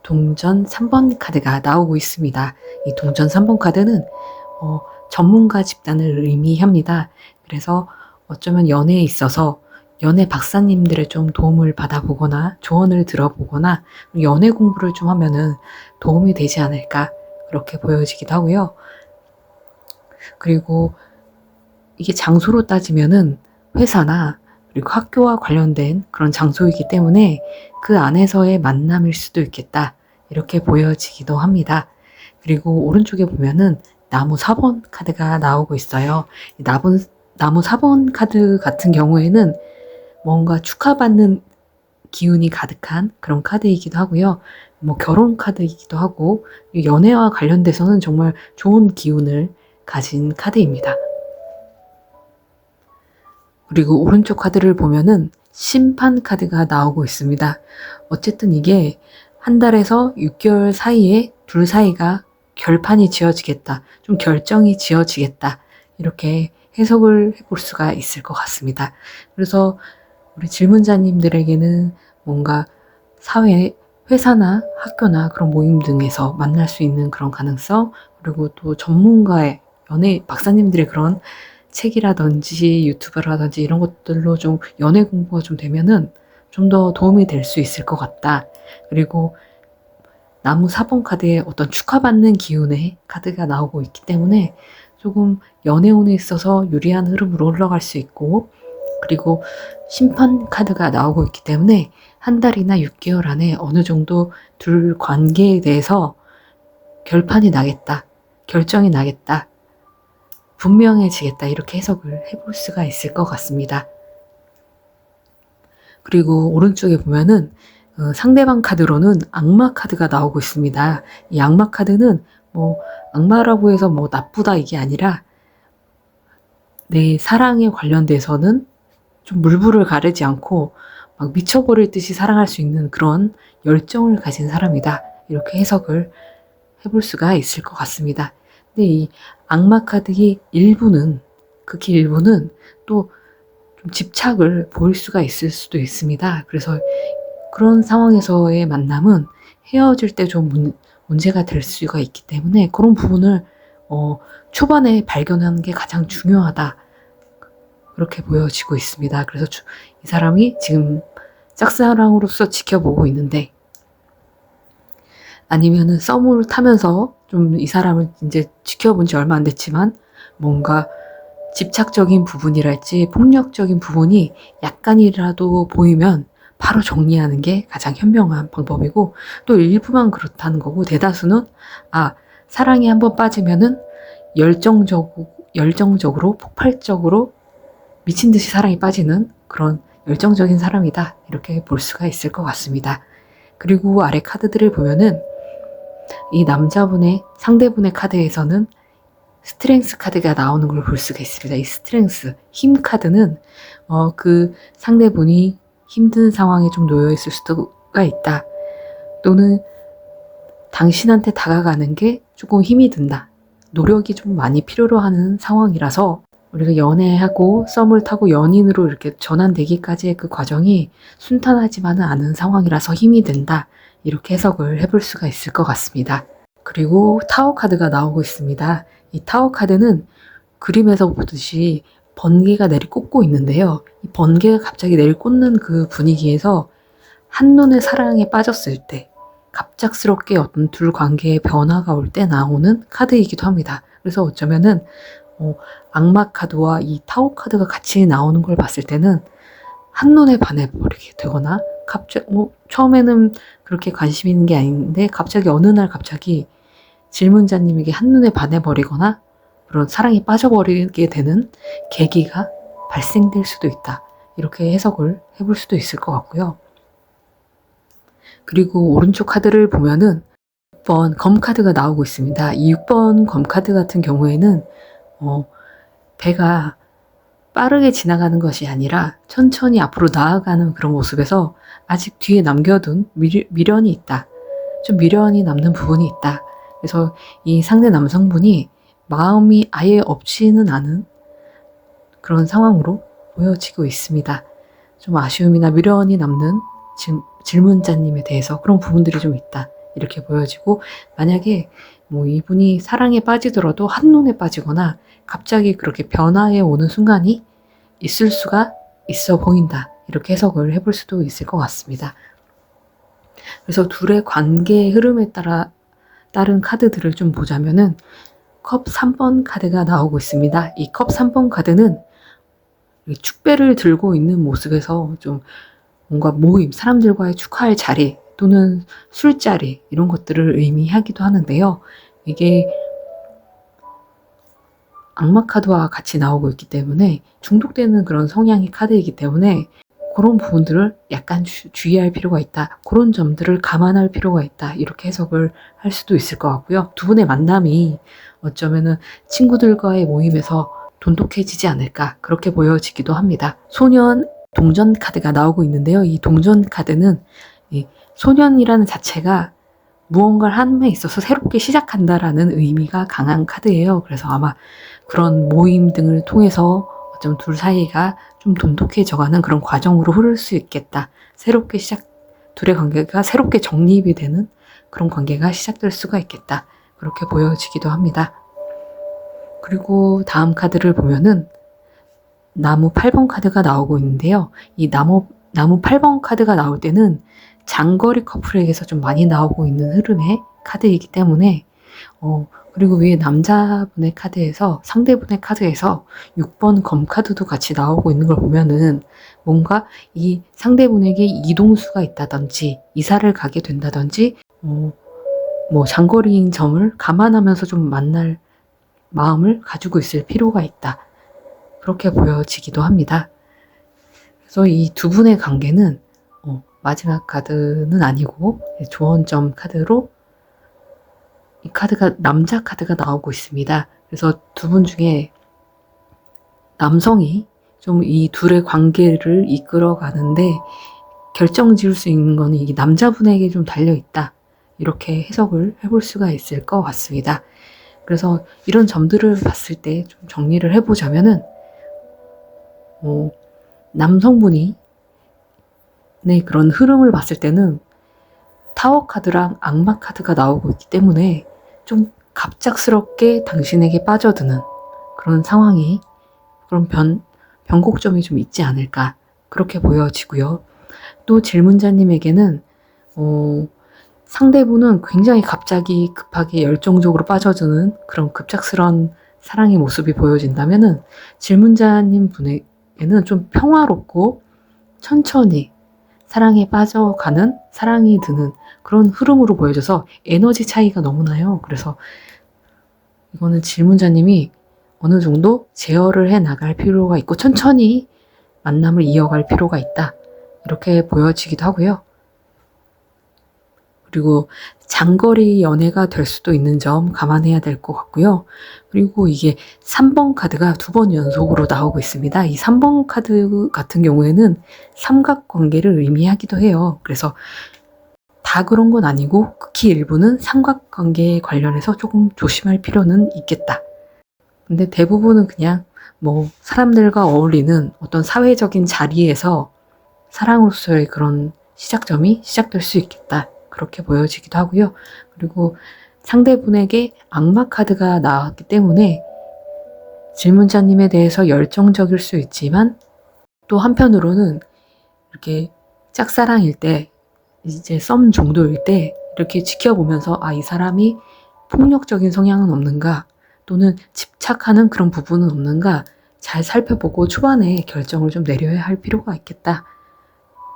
동전 3번 카드가 나오고 있습니다. 이 동전 3번 카드는 전문가 집단을 의미합니다. 그래서 어쩌면 연애에 있어서 연애 박사님들의 좀 도움을 받아보거나 조언을 들어보거나 연애 공부를 좀 하면은 도움이 되지 않을까 그렇게 보여지기도 하고요. 그리고 이게 장소로 따지면은 회사나 그리고 학교와 관련된 그런 장소이기 때문에 그 안에서의 만남일 수도 있겠다 이렇게 보여지기도 합니다. 그리고 오른쪽에 보면은 나무 4번 카드가 나오고 있어요. 나무 4번 카드 같은 경우에는 뭔가 축하받는 기운이 가득한 그런 카드이기도 하고요. 뭐 결혼 카드이기도 하고 연애와 관련돼서는 정말 좋은 기운을 가진 카드입니다. 그리고 오른쪽 카드를 보면은 심판 카드가 나오고 있습니다. 어쨌든 이게 한 달에서 6개월 사이에 둘 사이가 결판이 지어지겠다. 좀 결정이 지어지겠다. 이렇게 해석을 해볼 수가 있을 것 같습니다. 그래서 우리 질문자님들에게는 뭔가 사회, 회사나 학교나 그런 모임 등에서 만날 수 있는 그런 가능성, 그리고 또 전문가의 연예 박사님들의 그런 책이라든지 유튜브라든지 이런 것들로 좀 연애 공부가 좀 되면은 좀 더 도움이 될 수 있을 것 같다. 그리고 나무 4번 카드에 어떤 축하받는 기운의 카드가 나오고 있기 때문에 조금 연애운에 있어서 유리한 흐름으로 흘러갈 수 있고, 그리고 심판 카드가 나오고 있기 때문에 한 달이나 6개월 안에 어느 정도 둘 관계에 대해서 결판이 나겠다, 결정이 나겠다, 분명해지겠다 이렇게 해석을 해볼 수가 있을 것 같습니다. 그리고 오른쪽에 보면은 상대방 카드로는 악마 카드가 나오고 있습니다. 이 악마 카드는 뭐 악마라고 해서 뭐 나쁘다 이게 아니라 내 사랑에 관련돼서는 좀 물불을 가르지 않고 막 미쳐버릴 듯이 사랑할 수 있는 그런 열정을 가진 사람이다. 이렇게 해석을 해볼 수가 있을 것 같습니다. 근데 이 악마 카드의 일부는, 극히 일부는 또 좀 집착을 보일 수가 있을 수도 있습니다. 그래서 그런 상황에서의 만남은 헤어질 때 좀 문제가 될 수가 있기 때문에 그런 부분을 초반에 발견하는 게 가장 중요하다. 그렇게 보여지고 있습니다. 그래서 이 사람이 지금 짝사랑으로서 지켜보고 있는데, 아니면은 썸을 타면서 좀 이 사람을 이제 지켜본 지 얼마 안 됐지만 뭔가 집착적인 부분이랄지 폭력적인 부분이 약간이라도 보이면 바로 정리하는 게 가장 현명한 방법이고, 또 일부만 그렇다는 거고, 대다수는 사랑에 한번 빠지면은 열정적으로 폭발적으로 미친 듯이 사랑에 빠지는 그런 열정적인 사람이다 이렇게 볼 수가 있을 것 같습니다. 그리고 아래 카드들을 보면은 이 남자분의 상대분의 카드에서는 스트렝스 카드가 나오는 걸 볼 수가 있습니다. 이 스트렝스, 힘 카드는 그 상대분이 힘든 상황에 좀 놓여 있을 수가 있다. 또는 당신한테 다가가는 게 조금 힘이 든다. 노력이 좀 많이 필요로 하는 상황이라서 우리가 연애하고 썸을 타고 연인으로 이렇게 전환되기까지의 그 과정이 순탄하지만은 않은 상황이라서 힘이 든다. 이렇게 해석을 해볼 수가 있을 것 같습니다. 그리고 타워 카드가 나오고 있습니다. 이 타워 카드는 그림에서 보듯이 번개가 내리꽂고 있는데요. 이 번개가 갑자기 내리꽂는 그 분위기에서 한눈에 사랑에 빠졌을 때 갑작스럽게 어떤 둘 관계의 변화가 올 때 나오는 카드이기도 합니다. 그래서 어쩌면은 악마 카드와 이 타워 카드가 같이 나오는 걸 봤을 때는 한눈에 반해버리게 되거나 처음에는 그렇게 관심 있는 게 아닌데 갑자기 어느 날 갑자기 질문자님에게 한눈에 반해버리거나 그런 사랑에 빠져버리게 되는 계기가 발생될 수도 있다. 이렇게 해석을 해볼 수도 있을 것 같고요. 그리고 오른쪽 카드를 보면은 6번 검 카드가 나오고 있습니다. 이 6번 검 카드 같은 경우에는 배가 빠르게 지나가는 것이 아니라 천천히 앞으로 나아가는 그런 모습에서 아직 뒤에 남겨둔 미련이 있다. 좀 미련이 남는 부분이 있다. 그래서 이 상대 남성분이 마음이 아예 없지는 않은 그런 상황으로 보여지고 있습니다. 좀 아쉬움이나 미련이 남는 질문자님에 대해서 그런 부분들이 좀 있다. 이렇게 보여지고, 만약에 뭐 이분이 사랑에 빠지더라도 한눈에 빠지거나 갑자기 그렇게 변화해 오는 순간이 있을 수가 있어 보인다. 이렇게 해석을 해볼 수도 있을 것 같습니다. 그래서 둘의 관계의 흐름에 따른 카드들을 좀 보자면은 컵 3번 카드가 나오고 있습니다. 이 컵 3번 카드는 축배를 들고 있는 모습에서 좀 뭔가 모임, 사람들과의 축하할 자리 또는 술자리 이런 것들을 의미하기도 하는데요. 이게 악마 카드와 같이 나오고 있기 때문에 중독되는 그런 성향의 카드이기 때문에 그런 부분들을 약간 주의할 필요가 있다. 그런 점들을 감안할 필요가 있다. 이렇게 해석을 할 수도 있을 것 같고요. 두 분의 만남이 어쩌면은 친구들과의 모임에서 돈독해지지 않을까 그렇게 보여지기도 합니다. 소년 동전 카드가 나오고 있는데요. 이 동전 카드는 이 소년이라는 자체가 무언가를 함에 있어서 새롭게 시작한다라는 의미가 강한 카드예요. 그래서 아마 그런 모임 등을 통해서 어쩌면 둘 사이가 좀 돈독해져가는 그런 과정으로 흐를 수 있겠다. 둘의 관계가 새롭게 정립이 되는 그런 관계가 시작될 수가 있겠다. 그렇게 보여지기도 합니다. 그리고 다음 카드를 보면은 나무 8번 카드가 나오고 있는데요. 이 나무 8번 카드가 나올 때는 장거리 커플에게서 좀 많이 나오고 있는 흐름의 카드이기 때문에 그리고 위에 남자분의 카드에서 상대분의 카드에서 6번 검 카드도 같이 나오고 있는 걸 보면은 뭔가 이 상대분에게 이동수가 있다든지 이사를 가게 된다든지 뭐 장거리인 점을 감안하면서 좀 만날 마음을 가지고 있을 필요가 있다. 그렇게 보여지기도 합니다. 그래서 이 두 분의 관계는 마지막 카드는 아니고 조언점 카드로 이 카드가 남자 카드가 나오고 있습니다. 그래서 두 분 중에 남성이 좀 이 둘의 관계를 이끌어 가는데 결정 지을 수 있는 거는 이 남자분에게 좀 달려있다. 이렇게 해석을 해볼 수가 있을 것 같습니다. 그래서 이런 점들을 봤을 때 좀 정리를 해보자면은 남성분이 그런 흐름을 봤을 때는 타워 카드랑 악마 카드가 나오고 있기 때문에 좀 갑작스럽게 당신에게 빠져드는 그런 상황이 그런 변곡점이 좀 있지 않을까 그렇게 보여지고요. 또 질문자님에게는 상대분은 굉장히 갑자기 급하게 열정적으로 빠져드는 그런 급작스러운 사랑의 모습이 보여진다면은 질문자님 분에게는 좀 평화롭고 천천히 사랑에 빠져가는 사랑이 드는 그런 흐름으로 보여져서 에너지 차이가 너무 나요. 그래서 이거는 질문자님이 어느 정도 제어를 해 나갈 필요가 있고 천천히 만남을 이어갈 필요가 있다. 이렇게 보여지기도 하고요. 그리고 장거리 연애가 될 수도 있는 점 감안해야 될 것 같고요. 그리고 이게 3번 카드가 2번 연속으로 나오고 있습니다. 이 3번 카드 같은 경우에는 삼각관계를 의미하기도 해요. 그래서 다 그런 건 아니고 극히 일부는 삼각관계에 관련해서 조금 조심할 필요는 있겠다. 근데 대부분은 그냥 뭐 사람들과 어울리는 어떤 사회적인 자리에서 사랑으로서의 그런 시작점이 시작될 수 있겠다. 그렇게 보여지기도 하고요. 그리고 상대분에게 악마 카드가 나왔기 때문에 질문자님에 대해서 열정적일 수 있지만 또 한편으로는 이렇게 짝사랑일 때 이제 썸 정도일 때 이렇게 지켜보면서 이 사람이 폭력적인 성향은 없는가 또는 집착하는 그런 부분은 없는가 잘 살펴보고 초반에 결정을 좀 내려야 할 필요가 있겠다.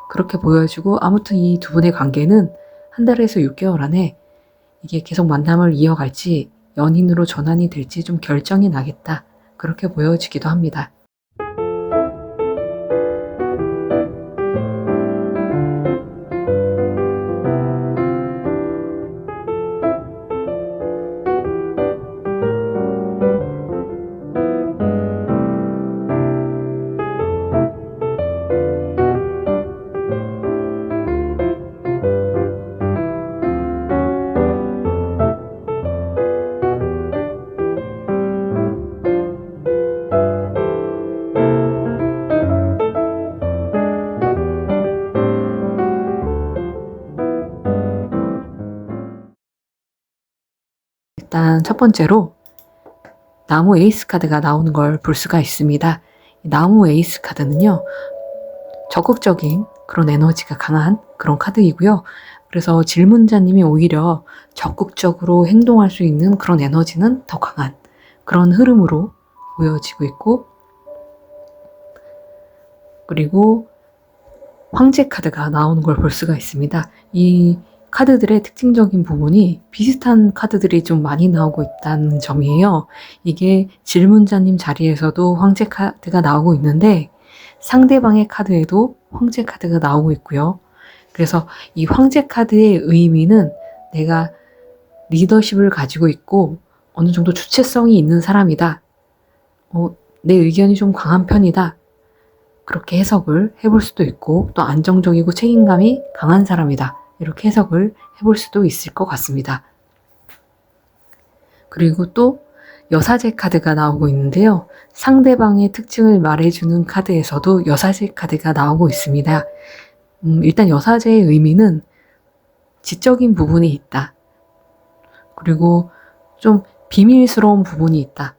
그렇게 보여지고 아무튼 이 두 분의 관계는 한 달에서 6개월 안에 이게 계속 만남을 이어갈지 연인으로 전환이 될지 좀 결정이 나겠다. 그렇게 보여지기도 합니다. 일단 첫 번째로 나무 에이스 카드가 나오는 걸 볼 수가 있습니다. 나무 에이스 카드는요, 적극적인 그런 에너지가 강한 그런 카드이고요. 그래서 질문자님이 오히려 적극적으로 행동할 수 있는 그런 에너지는 더 강한 그런 흐름으로 보여지고 있고, 그리고 황제 카드가 나오는 걸 볼 수가 있습니다. 이 카드들의 특징적인 부분이 비슷한 카드들이 좀 많이 나오고 있다는 점이에요. 이게 질문자님 자리에서도 황제 카드가 나오고 있는데 상대방의 카드에도 황제 카드가 나오고 있고요. 그래서 이 황제 카드의 의미는 내가 리더십을 가지고 있고 어느 정도 주체성이 있는 사람이다. 내 의견이 좀 강한 편이다. 그렇게 해석을 해볼 수도 있고, 또 안정적이고 책임감이 강한 사람이다. 이렇게 해석을 해볼 수도 있을 것 같습니다. 그리고 또 여사제 카드가 나오고 있는데요. 상대방의 특징을 말해주는 카드에서도 여사제 카드가 나오고 있습니다. 일단 여사제의 의미는 지적인 부분이 있다. 그리고 좀 비밀스러운 부분이 있다.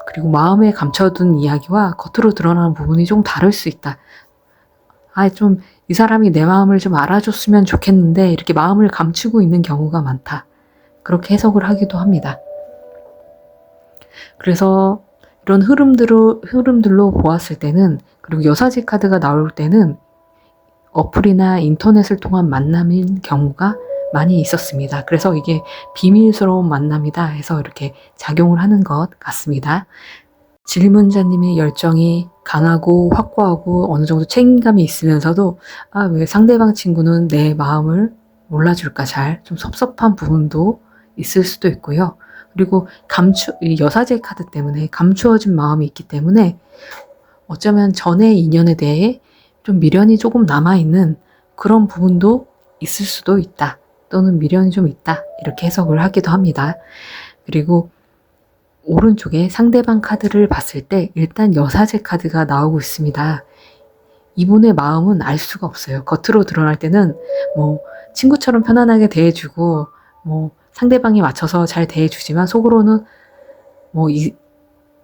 그리고 마음에 감춰둔 이야기와 겉으로 드러나는 부분이 좀 다를 수 있다. 좀 이 사람이 내 마음을 좀 알아줬으면 좋겠는데 이렇게 마음을 감추고 있는 경우가 많다. 그렇게 해석을 하기도 합니다. 그래서 이런 흐름들로 보았을 때는, 그리고 여사제 카드가 나올 때는 어플이나 인터넷을 통한 만남인 경우가 많이 있었습니다. 그래서 이게 비밀스러운 만남이다 해서 이렇게 작용을 하는 것 같습니다. 질문자님의 열정이 강하고 확고하고 어느 정도 책임감이 있으면서도 왜 상대방 친구는 내 마음을 몰라줄까, 잘 좀 섭섭한 부분도 있을 수도 있고요. 그리고 이 여사제 카드 때문에 감추어진 마음이 있기 때문에 어쩌면 전의 인연에 대해 좀 미련이 조금 남아있는 그런 부분도 있을 수도 있다. 또는 미련이 좀 있다. 이렇게 해석을 하기도 합니다. 그리고 오른쪽에 상대방 카드를 봤을 때 일단 여사제 카드가 나오고 있습니다. 이분의 마음은 알 수가 없어요. 겉으로 드러날 때는 친구처럼 편안하게 대해주고 상대방에 맞춰서 잘 대해주지만 속으로는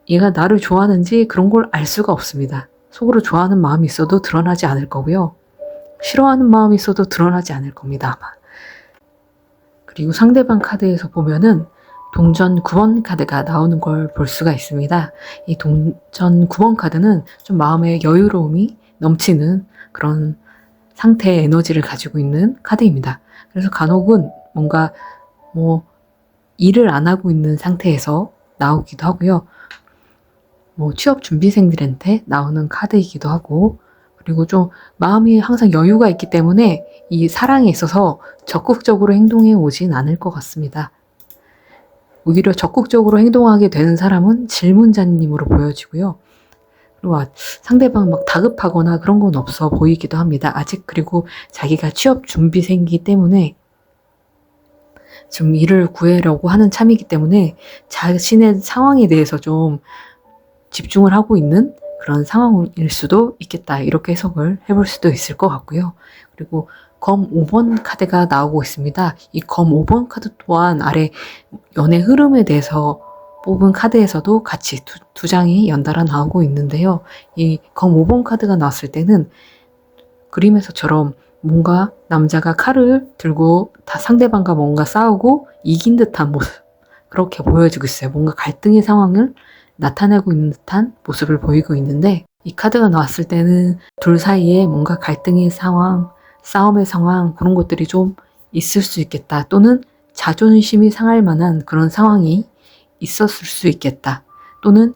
얘가 나를 좋아하는지 그런 걸 알 수가 없습니다. 속으로 좋아하는 마음이 있어도 드러나지 않을 거고요. 싫어하는 마음이 있어도 드러나지 않을 겁니다, 아마. 그리고 상대방 카드에서 보면은 동전 9번 카드가 나오는 걸 볼 수가 있습니다. 이 동전 9번 카드는 좀 마음의 여유로움이 넘치는 그런 상태의 에너지를 가지고 있는 카드입니다. 그래서 간혹은 뭔가 일을 안 하고 있는 상태에서 나오기도 하고요. 취업 준비생들한테 나오는 카드이기도 하고, 그리고 좀 마음이 항상 여유가 있기 때문에 이 사랑에 있어서 적극적으로 행동해 오진 않을 것 같습니다. 오히려 적극적으로 행동하게 되는 사람은 질문자님으로 보여지고요. 그리고 상대방 다급하거나 그런 건 없어 보이기도 합니다. 아직. 그리고 자기가 취업 준비생이기 때문에 좀 일을 구하려고 하는 참이기 때문에 자신의 상황에 대해서 좀 집중을 하고 있는 그런 상황일 수도 있겠다. 이렇게 해석을 해볼 수도 있을 것 같고요. 그리고 검 5번 카드가 나오고 있습니다. 이 검 5번 카드 또한 아래 연애 흐름에 대해서 뽑은 카드에서도 같이 두 장이 연달아 나오고 있는데요. 이 검 5번 카드가 나왔을 때는 그림에서처럼 뭔가 남자가 칼을 들고 다 상대방과 뭔가 싸우고 이긴 듯한 모습, 그렇게 보여지고 있어요. 뭔가 갈등의 상황을 나타내고 있는 듯한 모습을 보이고 있는데, 이 카드가 나왔을 때는 둘 사이에 뭔가 갈등의 상황, 싸움의 상황, 그런 것들이 좀 있을 수 있겠다. 또는 자존심이 상할 만한 그런 상황이 있었을 수 있겠다. 또는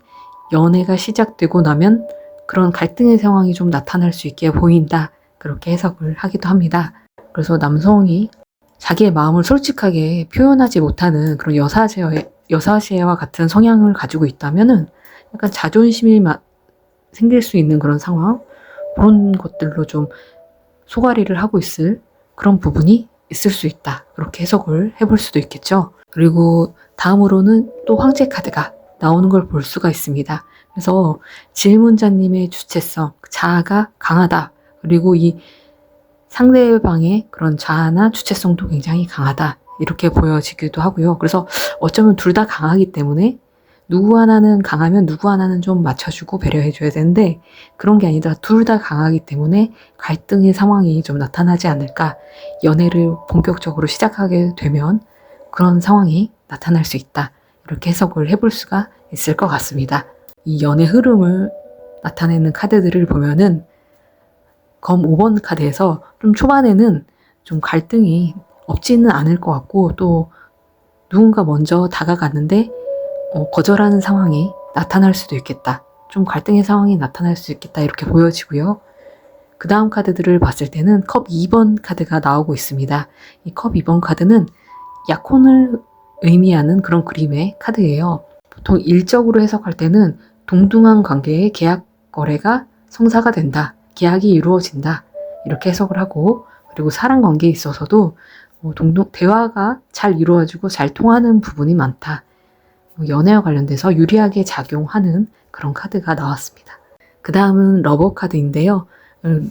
연애가 시작되고 나면 그런 갈등의 상황이 좀 나타날 수 있게 보인다. 그렇게 해석을 하기도 합니다. 그래서 남성이 자기의 마음을 솔직하게 표현하지 못하는 그런 여사제와 같은 성향을 가지고 있다면은 약간 자존심이 생길 수 있는 그런 상황, 그런 것들로 좀 소가리를 하고 있을 그런 부분이 있을 수 있다. 그렇게 해석을 해볼 수도 있겠죠. 그리고 다음으로는 또 황제 카드가 나오는 걸 볼 수가 있습니다. 그래서 질문자님의 주체성, 자아가 강하다. 그리고 이 상대방의 그런 자아나 주체성도 굉장히 강하다. 이렇게 보여지기도 하고요. 그래서 어쩌면 둘 다 강하기 때문에 누구 하나는 강하면 누구 하나는 좀 맞춰주고 배려해줘야 되는데 그런 게 아니라 둘 다 강하기 때문에 갈등의 상황이 좀 나타나지 않을까. 연애를 본격적으로 시작하게 되면 그런 상황이 나타날 수 있다. 이렇게 해석을 해볼 수가 있을 것 같습니다. 이 연애 흐름을 나타내는 카드들을 보면은 검 5번 카드에서 좀 초반에는 좀 갈등이 없지는 않을 것 같고 또 누군가 먼저 다가갔는데 거절하는 상황이 나타날 수도 있겠다. 좀 갈등의 상황이 나타날 수 있겠다. 이렇게 보여지고요. 그 다음 카드들을 봤을 때는 컵 2번 카드가 나오고 있습니다. 이 컵 2번 카드는 약혼을 의미하는 그런 그림의 카드예요. 보통 일적으로 해석할 때는 동등한 관계의 계약 거래가 성사가 된다. 계약이 이루어진다. 이렇게 해석을 하고 그리고 사람 관계에 있어서도 대화가 잘 이루어지고 잘 통하는 부분이 많다. 연애와 관련돼서 유리하게 작용하는 그런 카드가 나왔습니다. 그 다음은 러버 카드인데요.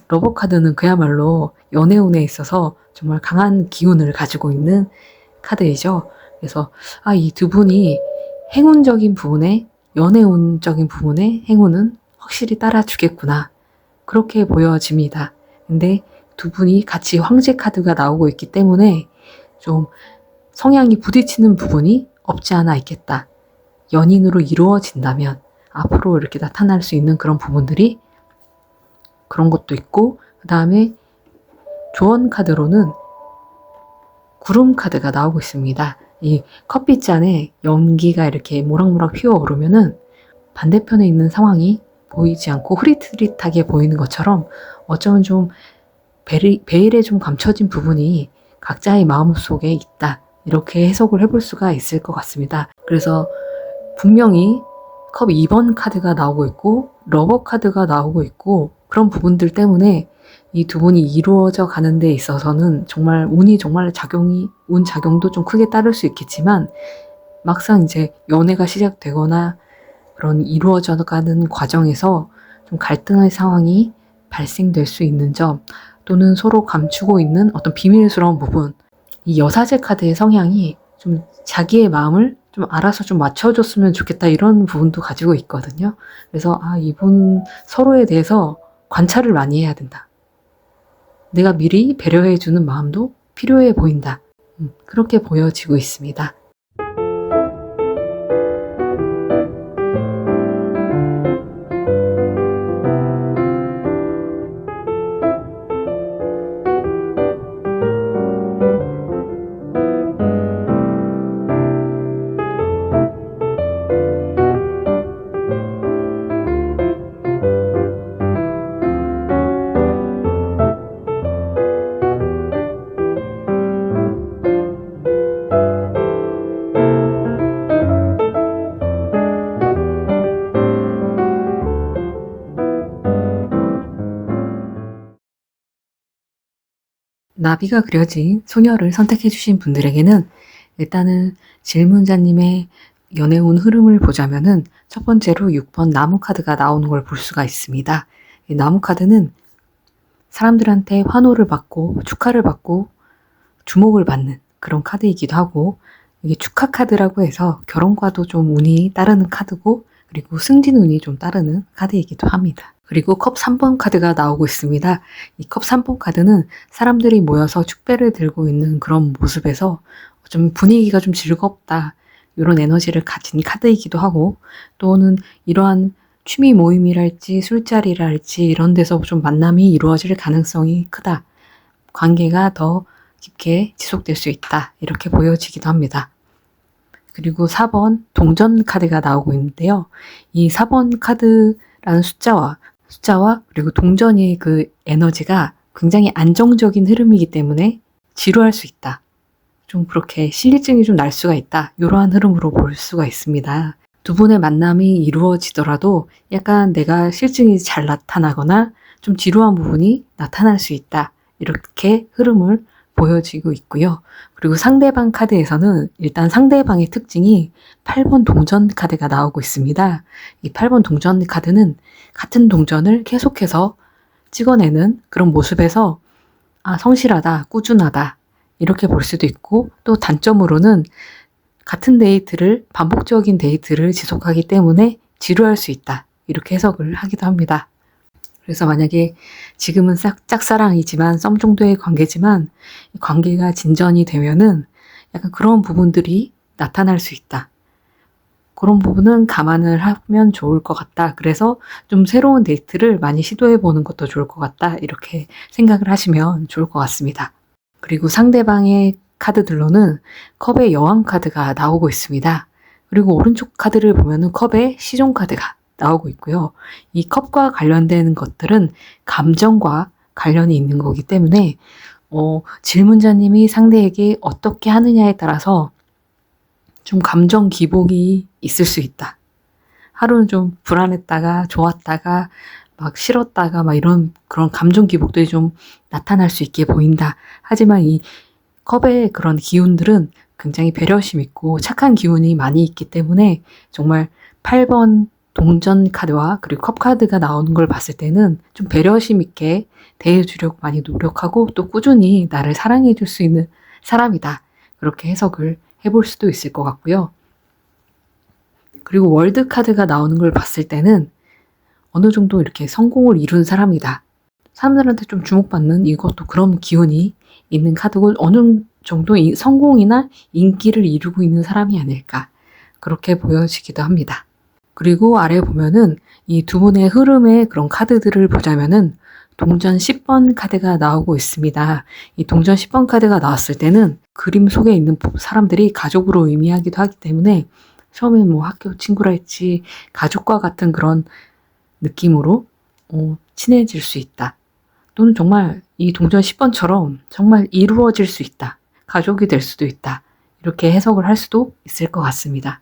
러버 카드는 그야말로 연애운에 있어서 정말 강한 기운을 가지고 있는 카드이죠. 그래서 이 두 분이 행운적인 부분에 연애운적인 부분에 행운은 확실히 따라주겠구나. 그렇게 보여집니다. 근데 두 분이 같이 황제 카드가 나오고 있기 때문에 좀 성향이 부딪히는 부분이 없지 않아 있겠다. 연인으로 이루어진다면 앞으로 이렇게 나타날 수 있는 그런 부분들이 그런 것도 있고 그 다음에 조언 카드로는 구름 카드가 나오고 있습니다. 이 커피잔에 연기가 이렇게 모락모락 휘어오르면은 반대편에 있는 상황이 보이지 않고 흐릿흐릿하게 보이는 것처럼 어쩌면 좀 베일에 좀 감춰진 부분이 각자의 마음속에 있다. 이렇게 해석을 해볼 수가 있을 것 같습니다. 그래서 분명히 컵 2번 카드가 나오고 있고 러버 카드가 나오고 있고 그런 부분들 때문에 이 두 분이 이루어져 가는 데 있어서는 정말 운 작용도 좀 크게 따를 수 있겠지만 막상 이제 연애가 시작되거나 그런 이루어져 가는 과정에서 좀 갈등의 상황이 발생될 수 있는 점 또는 서로 감추고 있는 어떤 비밀스러운 부분 이 여사제 카드의 성향이 좀 자기의 마음을 좀 알아서 좀 맞춰줬으면 좋겠다 이런 부분도 가지고 있거든요. 그래서 이분 서로에 대해서 관찰을 많이 해야 된다. 내가 미리 배려해주는 마음도 필요해 보인다. 그렇게 보여지고 있습니다. 나비가 그려진 소녀를 선택해주신 분들에게는 일단은 질문자님의 연애운 흐름을 보자면은 첫 번째로 6번 나무 카드가 나오는 걸 볼 수가 있습니다. 이 나무 카드는 사람들한테 환호를 받고 축하를 받고 주목을 받는 그런 카드이기도 하고 이게 축하 카드라고 해서 결혼과도 좀 운이 따르는 카드고 그리고 승진 운이 좀 따르는 카드이기도 합니다. 그리고 컵 3번 카드가 나오고 있습니다. 이 컵 3번 카드는 사람들이 모여서 축배를 들고 있는 그런 모습에서 좀 분위기가 좀 즐겁다. 이런 에너지를 가진 카드이기도 하고 또는 이러한 취미 모임이랄지 술자리랄지 이런 데서 좀 만남이 이루어질 가능성이 크다. 관계가 더 깊게 지속될 수 있다. 이렇게 보여지기도 합니다. 그리고 4번 동전 카드가 나오고 있는데요. 이 4번 카드라는 숫자와 그리고 동전의 그 에너지가 굉장히 안정적인 흐름이기 때문에 지루할 수 있다. 좀 그렇게 실리증이 좀 날 수가 있다. 이러한 흐름으로 볼 수가 있습니다. 두 분의 만남이 이루어지더라도 약간 내가 실증이 잘 나타나거나 좀 지루한 부분이 나타날 수 있다. 이렇게 흐름을 보여지고 있고요. 그리고 상대방 카드에서는 일단 상대방의 특징이 8번 동전 카드가 나오고 있습니다. 이 8번 동전 카드는 같은 동전을 계속해서 찍어내는 그런 모습에서 성실하다, 꾸준하다 이렇게 볼 수도 있고, 또 단점으로는 같은 데이트를, 반복적인 데이트를 지속하기 때문에 지루할 수 있다, 이렇게 해석을 하기도 합니다. 그래서 만약에 지금은 짝사랑이지만 썸 정도의 관계지만 관계가 진전이 되면은 약간 그런 부분들이 나타날 수 있다. 그런 부분은 감안을 하면 좋을 것 같다. 그래서 좀 새로운 데이트를 많이 시도해 보는 것도 좋을 것 같다. 이렇게 생각을 하시면 좋을 것 같습니다. 그리고 상대방의 카드들로는 컵의 여왕 카드가 나오고 있습니다. 그리고 오른쪽 카드를 보면은 컵의 시종 카드가 나오고 있고요. 이 컵과 관련된 것들은 감정과 관련이 있는 거기 때문에 질문자님이 상대에게 어떻게 하느냐에 따라서 좀 감정 기복이 있을 수 있다. 하루는 좀 불안했다가 좋았다가 막 싫었다가 막 이런 그런 감정 기복들이 좀 나타날 수 있게 보인다. 하지만 이 컵의 그런 기운들은 굉장히 배려심 있고 착한 기운이 많이 있기 때문에 정말 8번 동전 카드와 그리고 컵 카드가 나오는 걸 봤을 때는 좀 배려심 있게 대해주려고 많이 노력하고 또 꾸준히 나를 사랑해 줄 수 있는 사람이다. 그렇게 해석을 해볼 수도 있을 것 같고요. 그리고 월드 카드가 나오는 걸 봤을 때는 어느 정도 이렇게 성공을 이룬 사람이다. 사람들한테 좀 주목받는 이것도 그런 기운이 있는 카드고 어느 정도 성공이나 인기를 이루고 있는 사람이 아닐까. 그렇게 보여지기도 합니다. 그리고 아래 보면은 이 두 분의 흐름의 그런 카드들을 보자면은 동전 10번 카드가 나오고 있습니다. 이 동전 10번 카드가 나왔을 때는 그림 속에 있는 사람들이 가족으로 의미하기도 하기 때문에 처음에 뭐 학교 친구라 했지 가족과 같은 그런 느낌으로 친해질 수 있다. 또는 정말 이 동전 10번처럼 정말 이루어질 수 있다. 가족이 될 수도 있다. 이렇게 해석을 할 수도 있을 것 같습니다.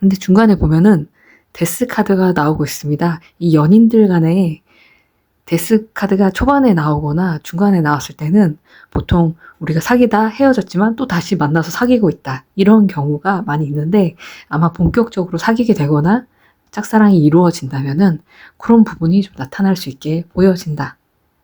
근데 중간에 보면은 데스 카드가 나오고 있습니다. 이 연인들 간에 데스 카드가 초반에 나오거나 중간에 나왔을 때는 보통 우리가 사귀다 헤어졌지만 또 다시 만나서 사귀고 있다. 이런 경우가 많이 있는데 아마 본격적으로 사귀게 되거나 짝사랑이 이루어진다면은 그런 부분이 좀 나타날 수 있게 보여진다.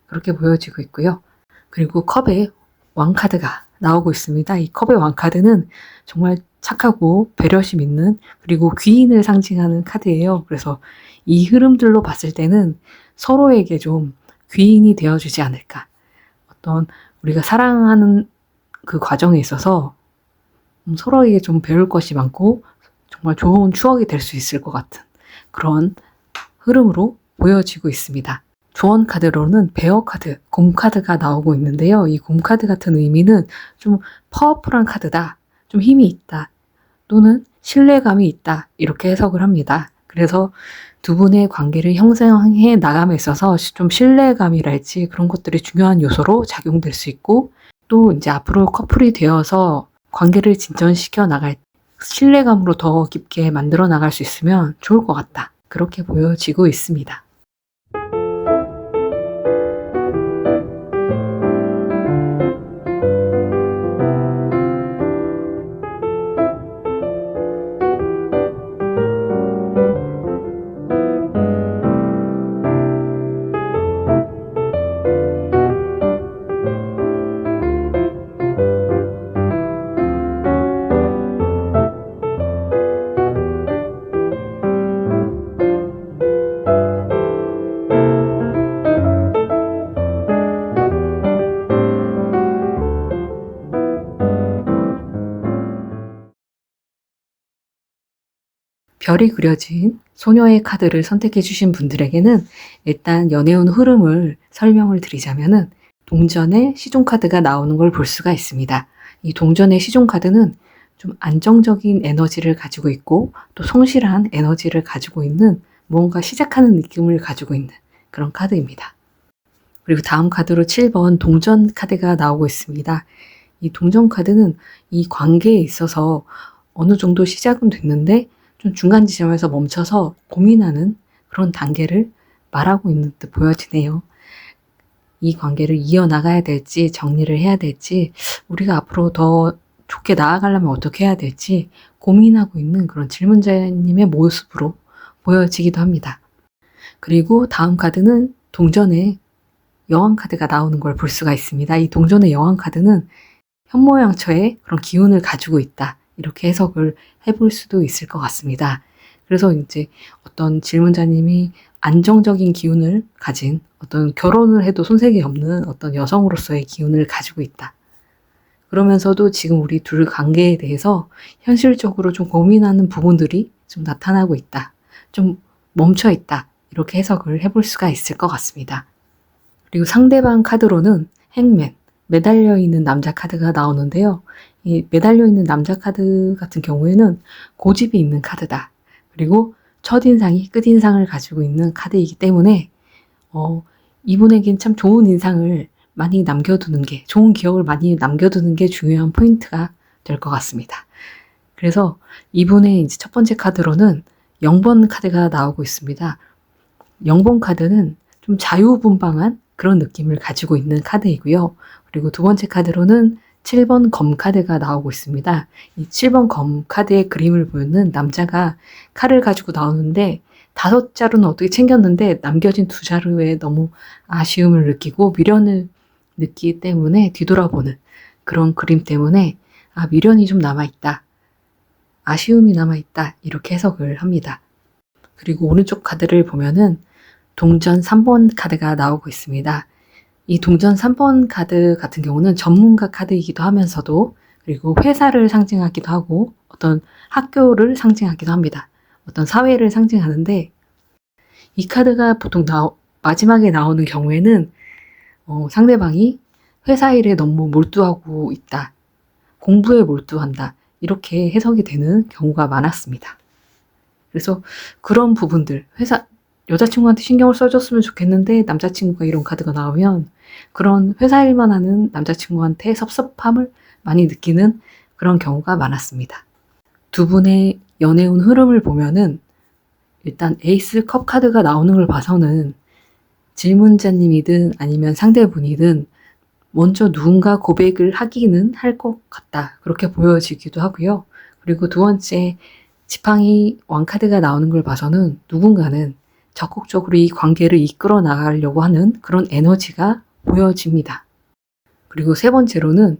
그렇게 보여지고 있고요. 그리고 컵의 왕카드가 나오고 있습니다. 이 컵의 왕카드는 정말 착하고 배려심 있는 그리고 귀인을 상징하는 카드예요. 그래서 이 흐름들로 봤을 때는 서로에게 좀 귀인이 되어주지 않을까. 어떤 우리가 사랑하는 그 과정에 있어서 서로에게 좀 배울 것이 많고 정말 좋은 추억이 될 수 있을 것 같은 그런 흐름으로 보여지고 있습니다. 조언 카드로는 베어 카드, 곰 카드가 나오고 있는데요. 이 곰 카드 같은 의미는 좀 파워풀한 카드다, 좀 힘이 있다, 또는 신뢰감이 있다, 이렇게 해석을 합니다. 그래서 두 분의 관계를 형성해 나감에 있어서 좀 신뢰감이랄지 그런 것들이 중요한 요소로 작용될 수 있고, 또 이제 앞으로 커플이 되어서 관계를 진전시켜 나갈 신뢰감으로 더 깊게 만들어 나갈 수 있으면 좋을 것 같다. 그렇게 보여지고 있습니다. 별이 그려진 소녀의 카드를 선택해 주신 분들에게는 일단 연애운 흐름을 설명을 드리자면은 동전의 시종 카드가 나오는 걸 볼 수가 있습니다. 이 동전의 시종 카드는 좀 안정적인 에너지를 가지고 있고 또 성실한 에너지를 가지고 있는 무언가 시작하는 느낌을 가지고 있는 그런 카드입니다. 그리고 다음 카드로 7번 동전 카드가 나오고 있습니다. 이 동전 카드는 이 관계에 있어서 어느 정도 시작은 됐는데 좀 중간 지점에서 멈춰서 고민하는 그런 단계를 말하고 있는 듯 보여지네요. 이 관계를 이어나가야 될지 정리를 해야 될지 우리가 앞으로 더 좋게 나아가려면 어떻게 해야 될지 고민하고 있는 그런 질문자님의 모습으로 보여지기도 합니다. 그리고 다음 카드는 동전의 여왕 카드가 나오는 걸 볼 수가 있습니다. 이 동전의 여왕 카드는 현모양처의 그런 기운을 가지고 있다. 이렇게 해석을 해볼 수도 있을 것 같습니다. 그래서 이제 어떤 질문자님이 안정적인 기운을 가진 어떤 결혼을 해도 손색이 없는 어떤 여성으로서의 기운을 가지고 있다. 그러면서도 지금 우리 둘 관계에 대해서 현실적으로 좀 고민하는 부분들이 좀 나타나고 있다. 좀 멈춰 있다. 이렇게 해석을 해볼 수가 있을 것 같습니다. 그리고 상대방 카드로는 행맨, 매달려 있는 남자 카드가 나오는데요. 이 매달려 있는 남자 카드 같은 경우에는 고집이 있는 카드다. 그리고 첫인상이 끝인상을 가지고 있는 카드이기 때문에 이분에겐 참 좋은 인상을 많이 남겨두는 게, 좋은 기억을 많이 남겨두는 게 중요한 포인트가 될 것 같습니다. 그래서 이분의 이제 첫 번째 카드로는 0번 카드가 나오고 있습니다. 0번 카드는 좀 자유분방한 그런 느낌을 가지고 있는 카드이고요. 그리고 두 번째 카드로는 7번 검 카드가 나오고 있습니다. 이 7번 검 카드의 그림을 보면 남자가 칼을 가지고 나오는데 5자루는 어떻게 챙겼는데 남겨진 2자루에 너무 아쉬움을 느끼고 미련을 느끼기 때문에 뒤돌아보는 그런 그림 때문에 미련이 좀 남아있다. 아쉬움이 남아있다. 이렇게 해석을 합니다. 그리고 오른쪽 카드를 보면은 동전 3번 카드가 나오고 있습니다. 이 동전 3번 카드 같은 경우는 전문가 카드이기도 하면서도 그리고 회사를 상징하기도 하고 어떤 학교를 상징하기도 합니다. 어떤 사회를 상징하는데 이 카드가 보통 마지막에 나오는 경우에는 상대방이 회사 일에 너무 몰두하고 있다. 공부에 몰두한다. 이렇게 해석이 되는 경우가 많았습니다. 그래서 그런 부분들, 여자친구한테 신경을 써줬으면 좋겠는데 남자친구가 이런 카드가 나오면 그런 회사 일만 하는 남자친구한테 섭섭함을 많이 느끼는 그런 경우가 많았습니다. 두 분의 연애운 흐름을 보면은 일단 에이스 컵 카드가 나오는 걸 봐서는 질문자님이든 아니면 상대분이든 먼저 누군가 고백을 하기는 할 것 같다. 그렇게 보여지기도 하고요. 그리고 두 번째 지팡이 왕카드가 나오는 걸 봐서는 누군가는 적극적으로 이 관계를 이끌어 나가려고 하는 그런 에너지가 보여집니다. 그리고 세 번째로는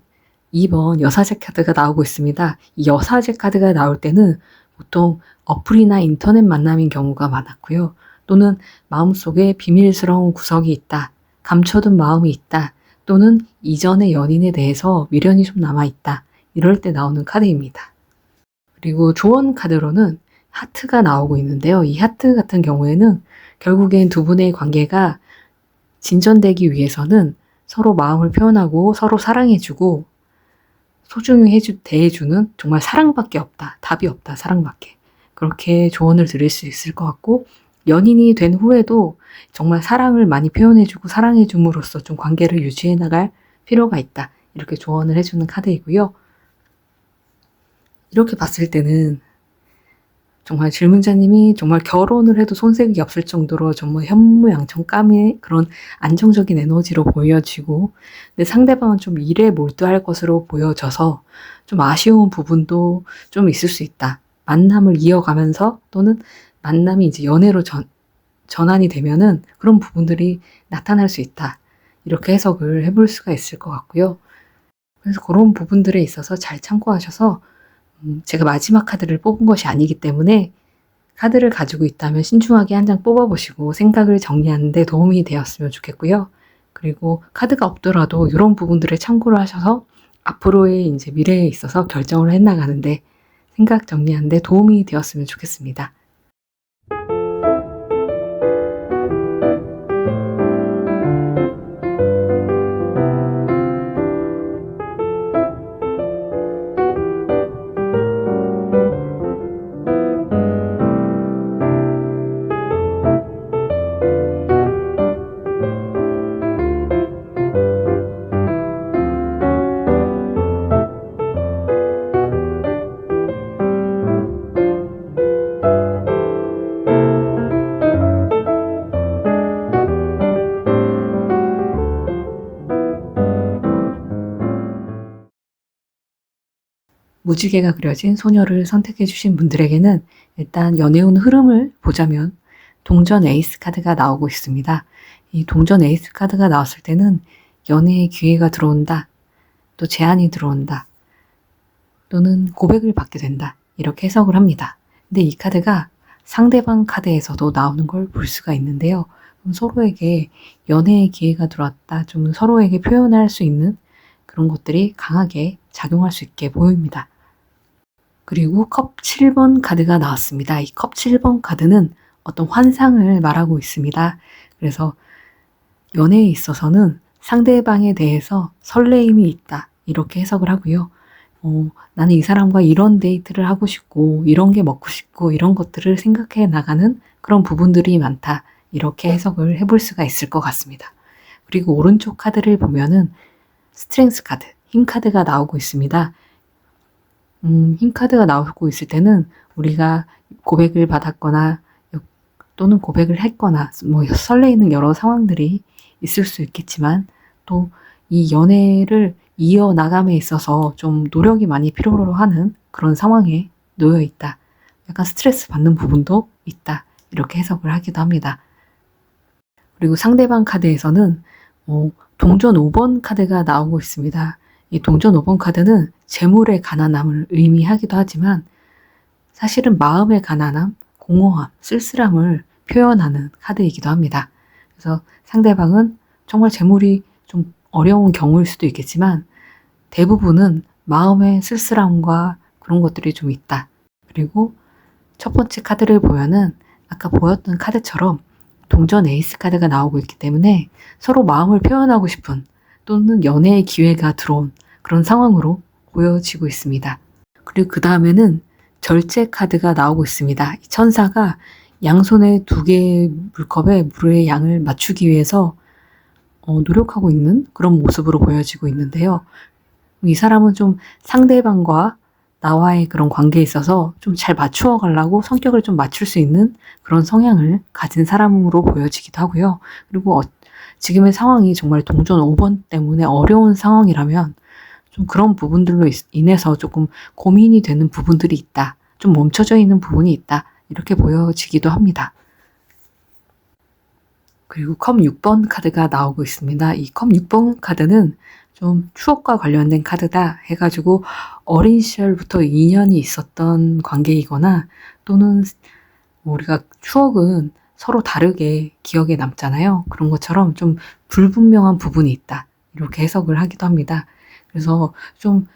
2번 여사제 카드가 나오고 있습니다. 이 여사제 카드가 나올 때는 보통 어플이나 인터넷 만남인 경우가 많았고요. 또는 마음속에 비밀스러운 구석이 있다. 감춰둔 마음이 있다. 또는 이전의 연인에 대해서 미련이 좀 남아있다. 이럴 때 나오는 카드입니다. 그리고 조언 카드로는 하트가 나오고 있는데요. 이 하트 같은 경우에는 결국엔 두 분의 관계가 진전되기 위해서는 서로 마음을 표현하고 서로 사랑해주고 소중히 대해주는 정말 사랑밖에 없다. 답이 없다. 사랑밖에. 그렇게 조언을 드릴 수 있을 것 같고 연인이 된 후에도 정말 사랑을 많이 표현해주고 사랑해줌으로써 좀 관계를 유지해 나갈 필요가 있다. 이렇게 조언을 해주는 카드이고요. 이렇게 봤을 때는 정말 질문자님이 정말 결혼을 해도 손색이 없을 정도로 정말 현무양처감의 그런 안정적인 에너지로 보여지고 근데 상대방은 좀 일에 몰두할 것으로 보여져서 좀 아쉬운 부분도 좀 있을 수 있다. 만남을 이어가면서 또는 만남이 이제 연애로 전환이 되면은 그런 부분들이 나타날 수 있다. 이렇게 해석을 해볼 수가 있을 것 같고요. 그래서 그런 부분들에 있어서 잘 참고하셔서 제가 마지막 카드를 뽑은 것이 아니기 때문에 카드를 가지고 있다면 신중하게 한 장 뽑아보시고 생각을 정리하는 데 도움이 되었으면 좋겠고요. 그리고 카드가 없더라도 이런 부분들을 참고를 하셔서 앞으로의 이제 미래에 있어서 결정을 해나가는데 생각 정리하는 데 도움이 되었으면 좋겠습니다. 무지개가 그려진 소녀를 선택해 주신 분들에게는 일단 연애운 흐름을 보자면 동전 에이스 카드가 나오고 있습니다. 이 동전 에이스 카드가 나왔을 때는 연애의 기회가 들어온다, 또 제안이 들어온다, 또는 고백을 받게 된다, 이렇게 해석을 합니다. 근데 이 카드가 상대방 카드에서도 나오는 걸 볼 수가 있는데요. 서로에게 연애의 기회가 들어왔다, 좀 서로에게 표현할 수 있는 그런 것들이 강하게 작용할 수 있게 보입니다. 그리고 컵 7번 카드가 나왔습니다. 이 컵 7번 카드는 어떤 환상을 말하고 있습니다. 그래서 연애에 있어서는 상대방에 대해서 설레임이 있다, 이렇게 해석을 하고요. 나는 이 사람과 이런 데이트를 하고 싶고, 이런 게 먹고 싶고, 이런 것들을 생각해 나가는 그런 부분들이 많다, 이렇게 해석을 해볼 수가 있을 것 같습니다. 그리고 오른쪽 카드를 보면은 스트렝스 카드, 힘 카드가 나오고 있습니다. 힘 카드가 나오고 있을 때는 우리가 고백을 받았거나 또는 고백을 했거나 뭐 설레이는 여러 상황들이 있을 수 있겠지만, 또 이 연애를 이어나감에 있어서 좀 노력이 많이 필요로 하는 그런 상황에 놓여 있다, 약간 스트레스 받는 부분도 있다, 이렇게 해석을 하기도 합니다. 그리고 상대방 카드에서는 동전 5번 카드가 나오고 있습니다. 이 동전 5번 카드는 재물의 가난함을 의미하기도 하지만 사실은 마음의 가난함, 공허함, 쓸쓸함을 표현하는 카드이기도 합니다. 그래서 상대방은 정말 재물이 좀 어려운 경우일 수도 있겠지만 대부분은 마음의 쓸쓸함과 그런 것들이 좀 있다. 그리고 첫 번째 카드를 보면은 아까 보였던 카드처럼 동전 에이스 카드가 나오고 있기 때문에 서로 마음을 표현하고 싶은, 또는 연애의 기회가 들어온 그런 상황으로 보여지고 있습니다. 그리고 그 다음에는 절제 카드가 나오고 있습니다. 이 천사가 양손에 2개의 물컵에 물의 양을 맞추기 위해서 노력하고 있는 그런 모습으로 보여지고 있는데요. 이 사람은 좀 상대방과 나와의 그런 관계에 있어서 좀 잘 맞추어 가려고 성격을 좀 맞출 수 있는 그런 성향을 가진 사람으로 보여지기도 하고요. 그리고 지금의 상황이 정말 동전 5번 때문에 어려운 상황이라면 좀 그런 부분들로 인해서 조금 고민이 되는 부분들이 있다, 좀 멈춰져 있는 부분이 있다, 이렇게 보여지기도 합니다. 그리고 컵 6번 카드가 나오고 있습니다. 이 컵 6번 카드는 좀 추억과 관련된 카드다 해가지고 어린 시절부터 인연이 있었던 관계이거나, 또는 우리가 추억은 서로 다르게 기억에 남잖아요. 그런 것처럼 좀 불분명한 부분이 있다, 이렇게 해석을 하기도 합니다. 그래서 좀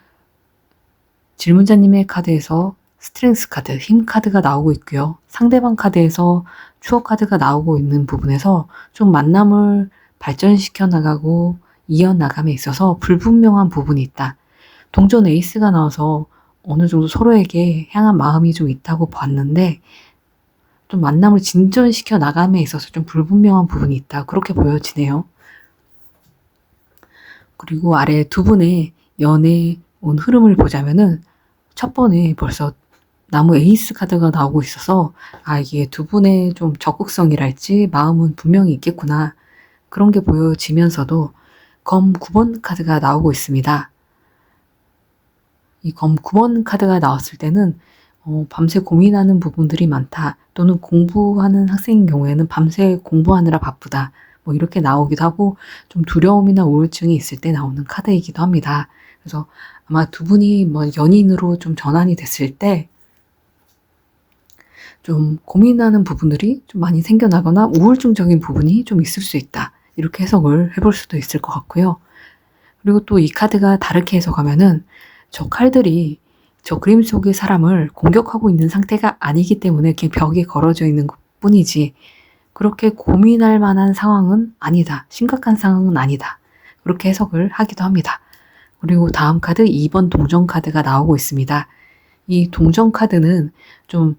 질문자님의 카드에서 스트렝스 카드, 힘 카드가 나오고 있고요. 상대방 카드에서 추억 카드가 나오고 있는 부분에서 좀 만남을 발전시켜 나가고 이어나감에 있어서 불분명한 부분이 있다. 동전 에이스가 나와서 어느 정도 서로에게 향한 마음이 좀 있다고 봤는데, 좀 만남을 진전시켜 나감에 있어서 좀 불분명한 부분이 있다, 그렇게 보여지네요. 그리고 아래 두 분의 연애 온 흐름을 보자면은 첫 번에 벌써 나무 에이스 카드가 나오고 있어서 이게 두 분의 좀 적극성이랄지 마음은 분명히 있겠구나, 그런 게 보여지면서도 검 9번 카드가 나오고 있습니다. 이 검 9번 카드가 나왔을 때는 밤새 고민하는 부분들이 많다, 또는 공부하는 학생인 경우에는 밤새 공부하느라 바쁘다, 뭐 이렇게 나오기도 하고 좀 두려움이나 우울증이 있을 때 나오는 카드이기도 합니다. 그래서 아마 두 분이 뭐 연인으로 좀 전환이 됐을 때 좀 고민하는 부분들이 좀 많이 생겨나거나 우울증적인 부분이 좀 있을 수 있다, 이렇게 해석을 해볼 수도 있을 것 같고요. 그리고 또 이 카드가 다르게 해석하면은 저 칼들이 저 그림 속의 사람을 공격하고 있는 상태가 아니기 때문에 이렇게 벽에 걸어져 있는 것 뿐이지 그렇게 고민할 만한 상황은 아니다, 심각한 상황은 아니다, 그렇게 해석을 하기도 합니다. 그리고 다음 카드 2번 동전 카드가 나오고 있습니다. 이 동전 카드는 좀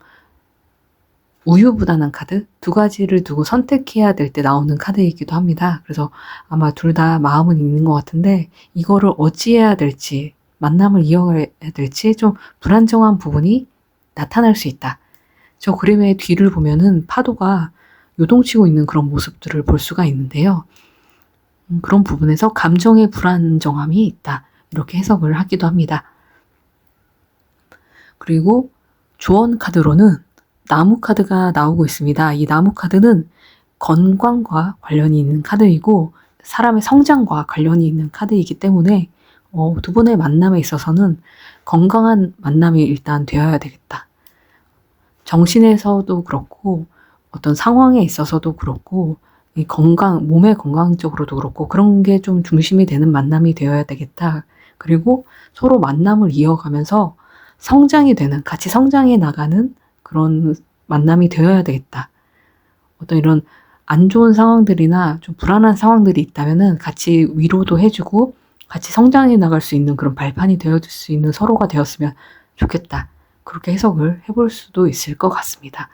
우유부단한 카드, 2가지를 두고 선택해야 될 때 나오는 카드이기도 합니다. 그래서 아마 둘 다 마음은 있는 것 같은데 이거를 어찌해야 될지, 만남을 이어가야 될지 좀 불안정한 부분이 나타날 수 있다. 저 그림의 뒤를 보면은 파도가 요동치고 있는 그런 모습들을 볼 수가 있는데요. 그런 부분에서 감정의 불안정함이 있다, 이렇게 해석을 하기도 합니다. 그리고 조언 카드로는 나무 카드가 나오고 있습니다. 이 나무 카드는 건강과 관련이 있는 카드이고 사람의 성장과 관련이 있는 카드이기 때문에 두 분의 만남에 있어서는 건강한 만남이 일단 되어야 되겠다. 정신에서도 그렇고 어떤 상황에 있어서도 그렇고 이 건강, 몸의 건강 쪽으로도 그렇고 그런 게 좀 중심이 되는 만남이 되어야 되겠다. 그리고 서로 만남을 이어가면서 성장이 되는, 같이 성장해 나가는 그런 만남이 되어야 되겠다. 어떤 이런 안 좋은 상황들이나 좀 불안한 상황들이 있다면은 같이 위로도 해주고 같이 성장해 나갈 수 있는 그런 발판이 되어줄 수 있는 서로가 되었으면 좋겠다. 그렇게 해석을 해볼 수도 있을 것 같습니다.